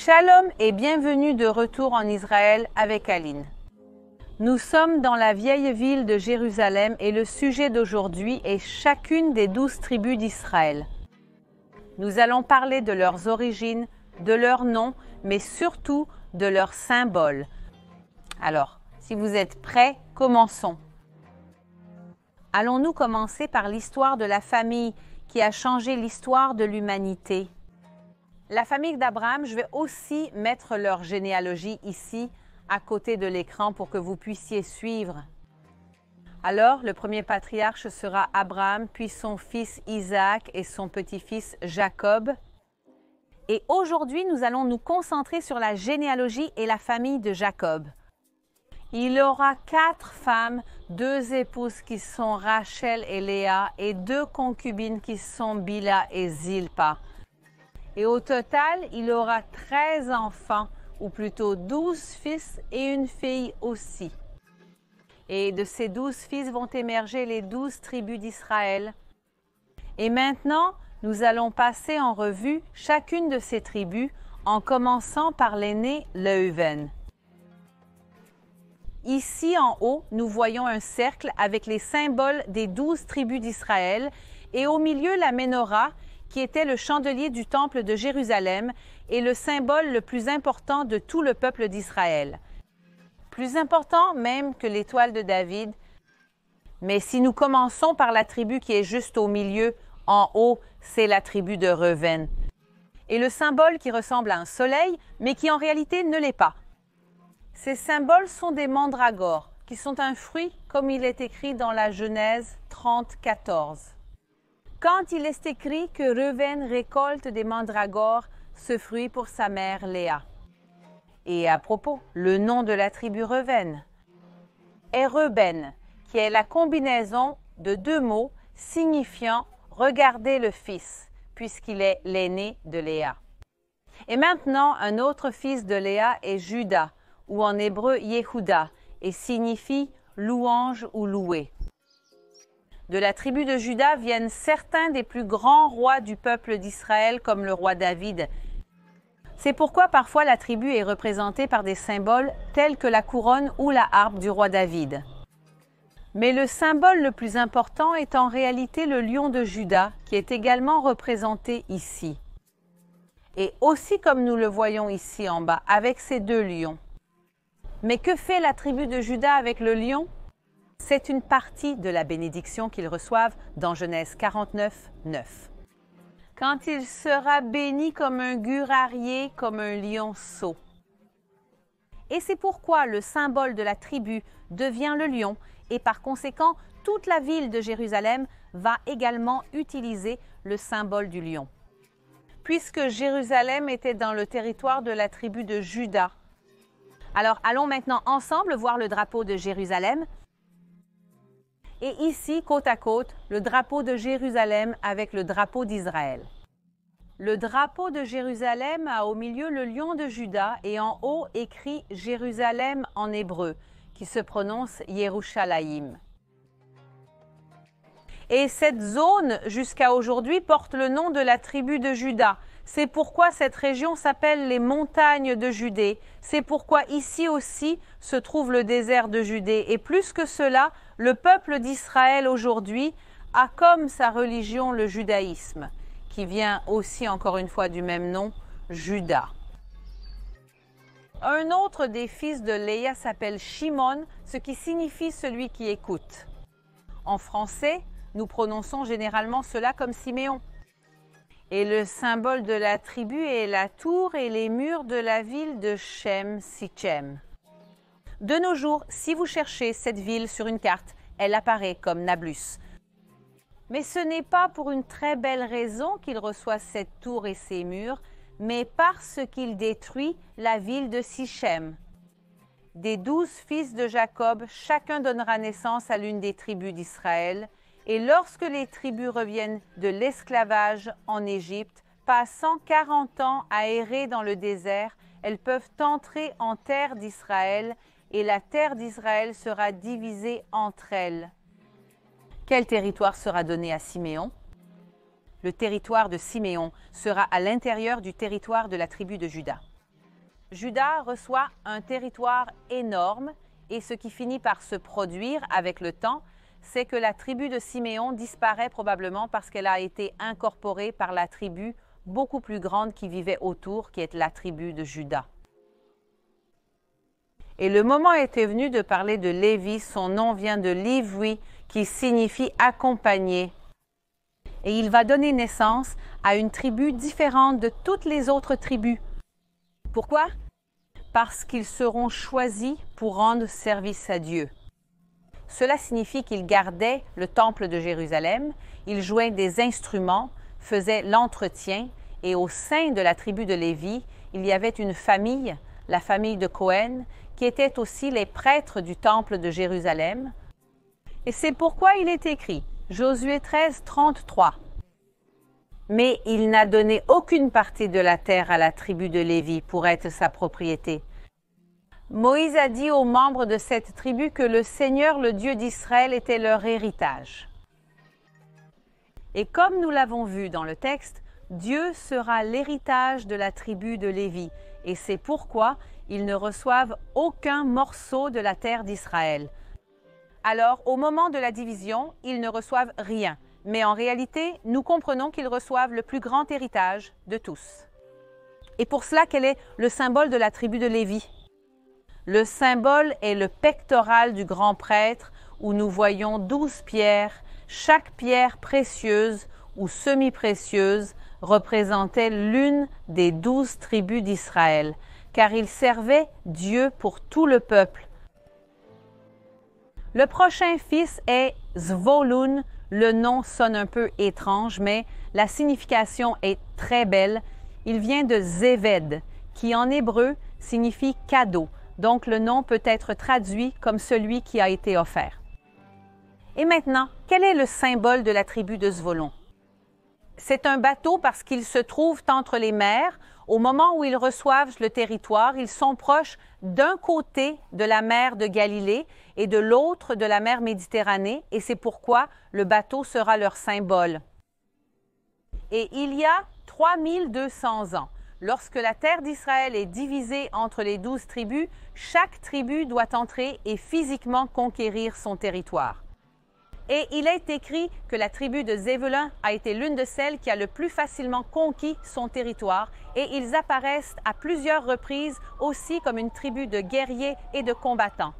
Shalom et bienvenue de retour en Israël avec Aline. Nous sommes dans la vieille ville de Jérusalem et le sujet d'aujourd'hui est chacune des 12 tribus d'Israël. Nous allons parler de leurs origines, de leurs noms, mais surtout de leurs symboles. Alors, si vous êtes prêts, commençons. Allons-nous commencer par l'histoire de la famille qui a changé l'histoire de l'humanité? La famille d'Abraham, je vais aussi mettre leur généalogie ici, à côté de l'écran pour que vous puissiez suivre. Alors, le premier patriarche sera Abraham, puis son fils Isaac et son petit-fils Jacob. Et aujourd'hui, nous allons nous concentrer sur la généalogie et la famille de Jacob. Il aura 4 femmes, 2 épouses qui sont Rachel et Léa et 2 concubines qui sont Bila et Zilpa. Et au total, il aura 13 enfants, ou plutôt 12 fils et une fille aussi. Et de ces 12 fils vont émerger les 12 tribus d'Israël. Et maintenant, nous allons passer en revue chacune de ces tribus, en commençant par l'aîné Leuven. Ici en haut, nous voyons un cercle avec les symboles des 12 tribus d'Israël et au milieu la menorah, qui était le chandelier du temple de Jérusalem et le symbole le plus important de tout le peuple d'Israël. Plus important même que l'étoile de David. Mais si nous commençons par la tribu qui est juste au milieu, en haut, c'est la tribu de Reuven. Et le symbole qui ressemble à un soleil, mais qui en réalité ne l'est pas. Ces symboles sont des mandragores, qui sont un fruit comme il est écrit dans la Genèse 30:14. Quand il est écrit que Reuven récolte des mandragores, ce fruit pour sa mère Léa. Et à propos, le nom de la tribu Reuven est Reuben, qui est la combinaison de 2 mots signifiant « regarder le fils », puisqu'il est l'aîné de Léa. Et maintenant, un autre fils de Léa est Juda, ou en hébreu Yehuda, et signifie « louange » ou « louer ». De la tribu de Juda viennent certains des plus grands rois du peuple d'Israël, comme le roi David. C'est pourquoi parfois la tribu est représentée par des symboles tels que la couronne ou la harpe du roi David. Mais le symbole le plus important est en réalité le lion de Juda, qui est également représenté ici. Et aussi comme nous le voyons ici en bas, avec ces 2 lions. Mais que fait la tribu de Juda avec le lion? C'est une partie de la bénédiction qu'ils reçoivent dans Genèse 49:9. Quand il sera béni comme un gurarier, comme un lionceau. Et c'est pourquoi le symbole de la tribu devient le lion et par conséquent, toute la ville de Jérusalem va également utiliser le symbole du lion. Puisque Jérusalem était dans le territoire de la tribu de Juda. Alors, allons maintenant ensemble voir le drapeau de Jérusalem. Et ici, côte à côte, le drapeau de Jérusalem avec le drapeau d'Israël. Le drapeau de Jérusalem a au milieu le lion de Juda et en haut écrit Jérusalem en hébreu, qui se prononce Yerushalayim. Et cette zone, jusqu'à aujourd'hui, porte le nom de la tribu de Juda. C'est pourquoi cette région s'appelle les montagnes de Judée. C'est pourquoi ici aussi se trouve le désert de Judée. Et plus que cela, le peuple d'Israël aujourd'hui a comme sa religion le judaïsme, qui vient aussi encore une fois du même nom, Juda. Un autre des fils de Léa s'appelle Shimon, ce qui signifie celui qui écoute. En français, nous prononçons généralement cela comme Siméon. Et le symbole de la tribu est la tour et les murs de la ville de Sichem. De nos jours, si vous cherchez cette ville sur une carte, elle apparaît comme Nablus. Mais ce n'est pas pour une très belle raison qu'il reçoit cette tour et ses murs, mais parce qu'il détruit la ville de Sichem. Des 12 fils de Jacob, chacun donnera naissance à l'une des tribus d'Israël. Et lorsque les tribus reviennent de l'esclavage en Égypte, passant 40 ans à errer dans le désert, elles peuvent entrer en terre d'Israël et la terre d'Israël sera divisée entre elles. Quel territoire sera donné à Siméon? Le territoire de Siméon sera à l'intérieur du territoire de la tribu de Juda. Juda reçoit un territoire énorme et ce qui finit par se produire avec le temps, c'est que la tribu de Siméon disparaît probablement parce qu'elle a été incorporée par la tribu beaucoup plus grande qui vivait autour, qui est la tribu de Juda. Et le moment était venu de parler de Lévi, son nom vient de Livwi, qui signifie accompagner. Et il va donner naissance à une tribu différente de toutes les autres tribus. Pourquoi? Parce qu'ils seront choisis pour rendre service à Dieu. Cela signifie qu'ils gardaient le temple de Jérusalem, ils jouaient des instruments, faisaient l'entretien, et au sein de la tribu de Lévi, il y avait une famille, la famille de Cohen, qui étaient aussi les prêtres du temple de Jérusalem. Et c'est pourquoi il est écrit, Josué 13, 33. Mais il n'a donné aucune partie de la terre à la tribu de Lévi pour être sa propriété. Moïse a dit aux membres de cette tribu que le Seigneur, le Dieu d'Israël, était leur héritage. Et comme nous l'avons vu dans le texte, Dieu sera l'héritage de la tribu de Lévi, et c'est pourquoi ils ne reçoivent aucun morceau de la terre d'Israël. Alors, au moment de la division, ils ne reçoivent rien, mais en réalité, nous comprenons qu'ils reçoivent le plus grand héritage de tous. Et pour cela, quel est le symbole de la tribu de Lévi? Le symbole est le pectoral du grand prêtre où nous voyons 12 pierres, chaque pierre précieuse ou semi-précieuse représentait l'une des 12 tribus d'Israël, car il servait Dieu pour tout le peuple. Le prochain fils est Zvoloun. Le nom sonne un peu étrange, mais la signification est très belle. Il vient de Zéved, qui en hébreu signifie cadeau. Donc le nom peut être traduit comme celui qui a été offert. Et maintenant, quel est le symbole de la tribu de Zvoloun? C'est un bateau parce qu'ils se trouvent entre les mers. Au moment où ils reçoivent le territoire, ils sont proches d'un côté de la mer de Galilée et de l'autre de la mer Méditerranée, et c'est pourquoi le bateau sera leur symbole. Et il y a 3200 ans, lorsque la terre d'Israël est divisée entre les 12 tribus, chaque tribu doit entrer et physiquement conquérir son territoire. Et il est écrit que la tribu de Zévulun a été l'une de celles qui a le plus facilement conquis son territoire, et ils apparaissent à plusieurs reprises aussi comme une tribu de guerriers et de combattants.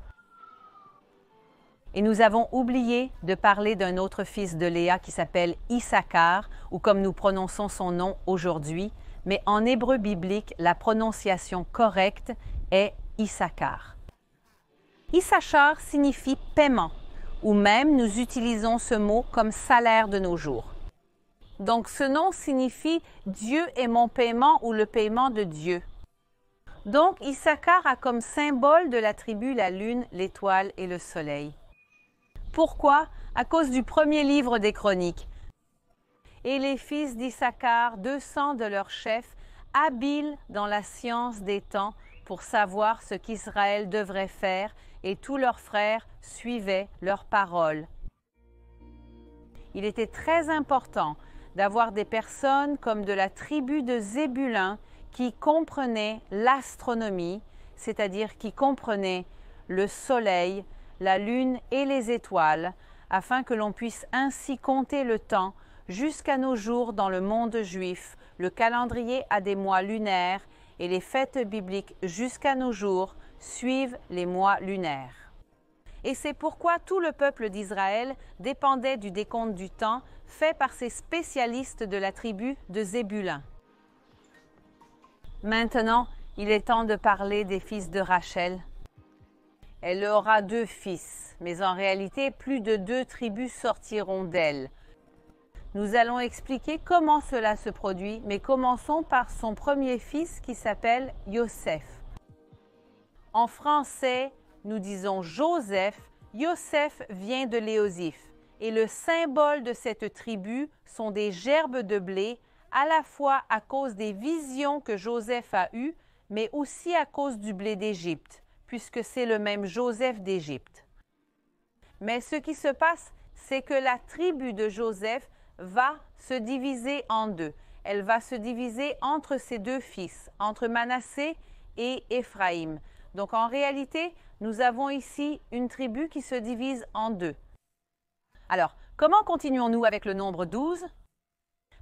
Et nous avons oublié de parler d'un autre fils de Léa qui s'appelle Issachar, ou comme nous prononçons son nom aujourd'hui, mais en hébreu biblique, la prononciation correcte est Issachar. Issachar signifie paiement, ou même nous utilisons ce mot comme salaire de nos jours. Donc ce nom signifie « Dieu est mon paiement » ou « le paiement de Dieu ». Donc Issachar a comme symbole de la tribu la lune, l'étoile et le soleil. Pourquoi? À cause du premier livre des Chroniques. Et les fils d'Issachar, 200 de leurs chefs, habiles dans la science des temps pour savoir ce qu'Israël devrait faire, et tous leurs frères suivaient leurs paroles. Il était très important d'avoir des personnes comme de la tribu de Zébulun qui comprenaient l'astronomie, c'est-à-dire qui comprenaient le soleil, la lune et les étoiles, afin que l'on puisse ainsi compter le temps jusqu'à nos jours dans le monde juif. Le calendrier a des mois lunaires et les fêtes bibliques jusqu'à nos jours suivent les mois lunaires. Et c'est pourquoi tout le peuple d'Israël dépendait du décompte du temps fait par ces spécialistes de la tribu de Zébulun. Maintenant, il est temps de parler des fils de Rachel. Elle aura 2 fils, mais en réalité, plus de 2 tribus sortiront d'elle. Nous allons expliquer comment cela se produit, mais commençons par son premier fils qui s'appelle Yosef. En français, nous disons Joseph. Yosef vient de Léosif, et le symbole de cette tribu sont des gerbes de blé, à la fois à cause des visions que Joseph a eues, mais aussi à cause du blé d'Égypte, puisque c'est le même Joseph d'Égypte. Mais ce qui se passe, c'est que la tribu de Joseph va se diviser en 2. Elle va se diviser entre ses 2 fils, entre Manassé et Éphraïm. Donc en réalité, nous avons ici une tribu qui se divise en deux. Alors, comment continuons-nous avec le nombre 12?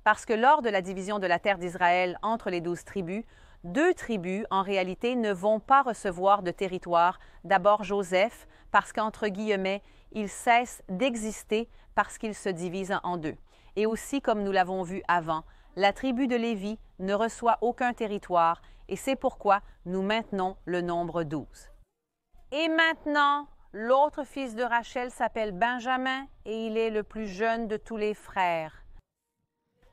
Parce que lors de la division de la terre d'Israël entre les 12 tribus, 2 tribus, en réalité, ne vont pas recevoir de territoire. D'abord Joseph, parce qu'entre guillemets, il cesse d'exister parce qu'il se divise en deux. Et aussi, comme nous l'avons vu avant, la tribu de Lévi ne reçoit aucun territoire et c'est pourquoi nous maintenons le nombre 12. Et maintenant, l'autre fils de Rachel s'appelle Benjamin et il est le plus jeune de tous les frères.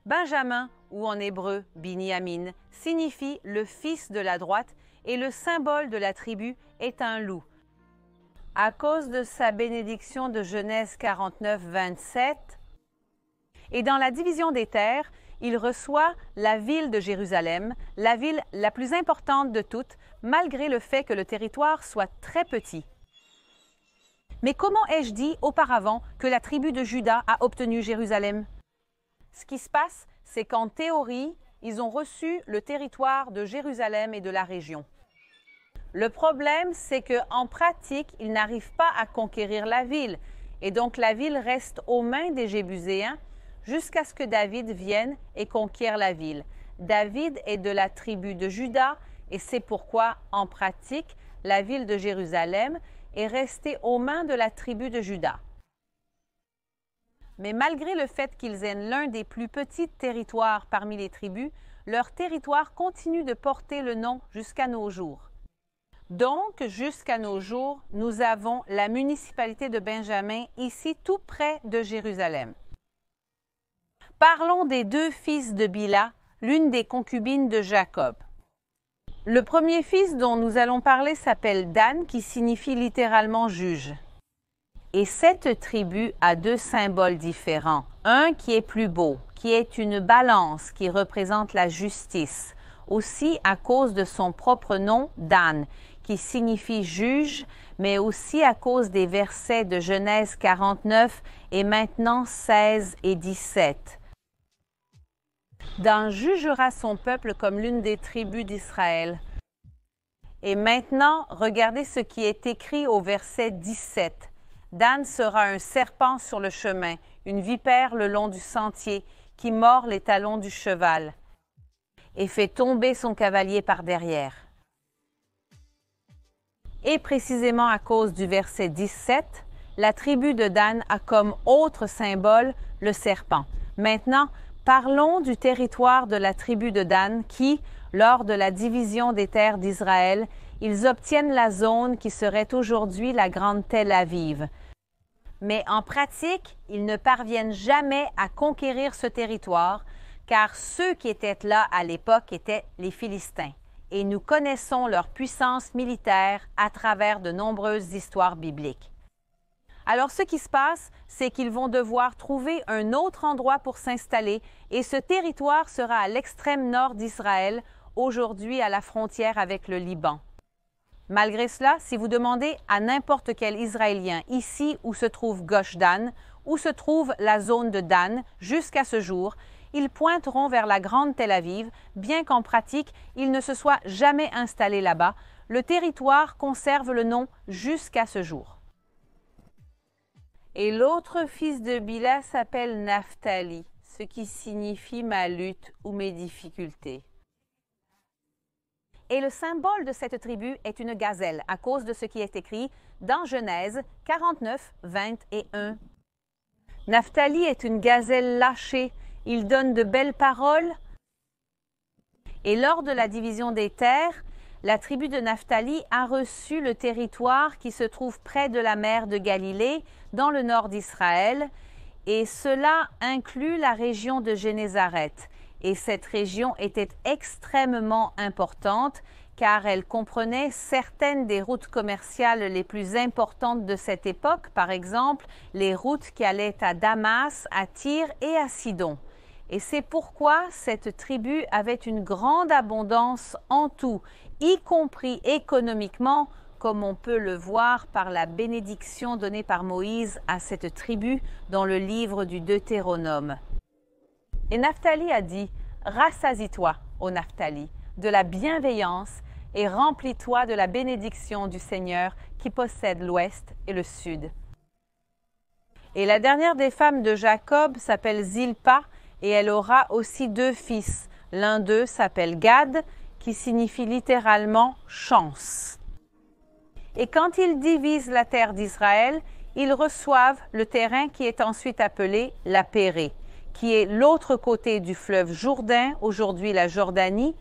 Benjamin, ou en hébreu Binyamin, signifie le fils de la droite et le symbole de la tribu est un loup. À cause de sa bénédiction de Genèse 49, 27, et dans la division des terres, il reçoit la ville de Jérusalem, la ville la plus importante de toutes, malgré le fait que le territoire soit très petit. Mais comment ai-je dit auparavant que la tribu de Juda a obtenu Jérusalem? Ce qui se passe, c'est qu'en théorie, ils ont reçu le territoire de Jérusalem et de la région. Le problème, c'est qu'en pratique, ils n'arrivent pas à conquérir la ville. Et donc, la ville reste aux mains des Jébuséens jusqu'à ce que David vienne et conquiert la ville. David est de la tribu de Juda et c'est pourquoi, en pratique, la ville de Jérusalem est restée aux mains de la tribu de Juda. Mais malgré le fait qu'ils aient l'un des plus petits territoires parmi les tribus, leur territoire continue de porter le nom jusqu'à nos jours. Donc, jusqu'à nos jours, nous avons la municipalité de Benjamin, ici tout près de Jérusalem. Parlons des 2 fils de Bila, l'une des concubines de Jacob. Le premier fils dont nous allons parler s'appelle Dan, qui signifie littéralement juge. Et cette tribu a 2 symboles différents. Un qui est plus beau, qui est une balance qui représente la justice, aussi à cause de son propre nom, Dan, qui signifie juge, mais aussi à cause des versets de Genèse 49 et maintenant 16 et 17. Dan jugera son peuple comme l'une des tribus d'Israël. Et maintenant, regardez ce qui est écrit au verset 17. Dan sera un serpent sur le chemin, une vipère le long du sentier, qui mord les talons du cheval et fait tomber son cavalier par derrière. Et précisément à cause du verset 17, la tribu de Dan a comme autre symbole le serpent. Maintenant, parlons du territoire de la tribu de Dan qui, lors de la division des terres d'Israël, ils obtiennent la zone qui serait aujourd'hui la grande Tel Aviv. Mais en pratique, ils ne parviennent jamais à conquérir ce territoire, car ceux qui étaient là à l'époque étaient les Philistins. Et nous connaissons leur puissance militaire à travers de nombreuses histoires bibliques. Alors, ce qui se passe, c'est qu'ils vont devoir trouver un autre endroit pour s'installer et ce territoire sera à l'extrême nord d'Israël, aujourd'hui à la frontière avec le Liban. Malgré cela, si vous demandez à n'importe quel Israélien ici où se trouve Gosh Dan, où se trouve la zone de Dan jusqu'à ce jour, ils pointeront vers la grande Tel Aviv, bien qu'en pratique, ils ne se soient jamais installés là-bas. Le territoire conserve le nom jusqu'à ce jour. Et l'autre fils de Bila s'appelle Naphtali, ce qui signifie ma lutte ou mes difficultés. Et le symbole de cette tribu est une gazelle, à cause de ce qui est écrit dans Genèse 49, 21. Naphtali est une gazelle lâchée, il donne de belles paroles. Et lors de la division des terres, la tribu de Naphtali a reçu le territoire qui se trouve près de la mer de Galilée, dans le nord d'Israël, et cela inclut la région de Génézareth. Et cette région était extrêmement importante car elle comprenait certaines des routes commerciales les plus importantes de cette époque, par exemple les routes qui allaient à Damas, à Tyr et à Sidon. Et c'est pourquoi cette tribu avait une grande abondance en tout, y compris économiquement, comme on peut le voir par la bénédiction donnée par Moïse à cette tribu dans le livre du Deutéronome. Et Naphtali a dit « Rassasie-toi, ô Naphtali, de la bienveillance, et remplis-toi de la bénédiction du Seigneur qui possède l'ouest et le sud. Et la dernière des femmes de Jacob s'appelle Zilpa, et elle aura aussi 2 fils. L'un d'eux s'appelle Gad, qui signifie littéralement « chance ». Et quand ils divisent la terre d'Israël, ils reçoivent le terrain qui est ensuite appelé la Pérée, qui est l'autre côté du fleuve Jourdain, aujourd'hui la Jordanie.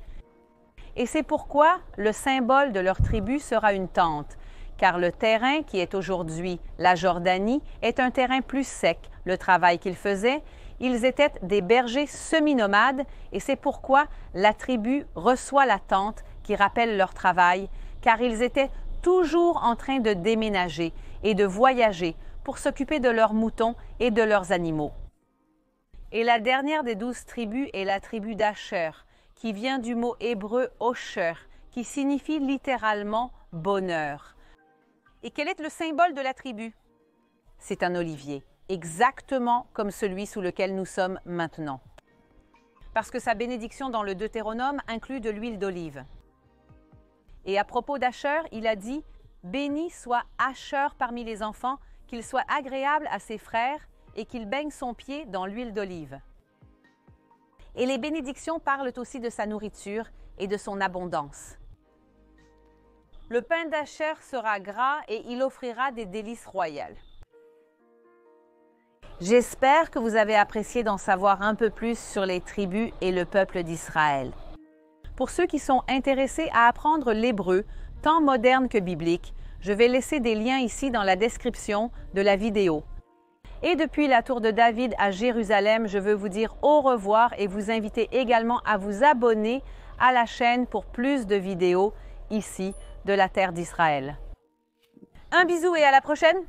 Et c'est pourquoi le symbole de leur tribu sera une tente, car le terrain qui est aujourd'hui la Jordanie est un terrain plus sec. Le travail qu'ils faisaient, ils étaient des bergers semi-nomades, et c'est pourquoi la tribu reçoit la tente qui rappelle leur travail, car ils étaient toujours en train de déménager et de voyager pour s'occuper de leurs moutons et de leurs animaux. Et la dernière des 12 tribus est la tribu d'Asher, qui vient du mot hébreu Osher, qui signifie littéralement « bonheur ». Et quel est le symbole de la tribu? C'est un olivier, exactement comme celui sous lequel nous sommes maintenant. Parce que sa bénédiction dans le Deutéronome inclut de l'huile d'olive. Et à propos d'Asher, il a dit « Béni soit Asher parmi les enfants, qu'il soit agréable à ses frères et qu'il baigne son pied dans l'huile d'olive. » Et les bénédictions parlent aussi de sa nourriture et de son abondance. Le pain d'Asher sera gras et il offrira des délices royales. J'espère que vous avez apprécié d'en savoir un peu plus sur les tribus et le peuple d'Israël. Pour ceux qui sont intéressés à apprendre l'hébreu, tant moderne que biblique, je vais laisser des liens ici dans la description de la vidéo. Et depuis la tour de David à Jérusalem, je veux vous dire au revoir et vous inviter également à vous abonner à la chaîne pour plus de vidéos ici de la terre d'Israël. Un bisou et à la prochaine!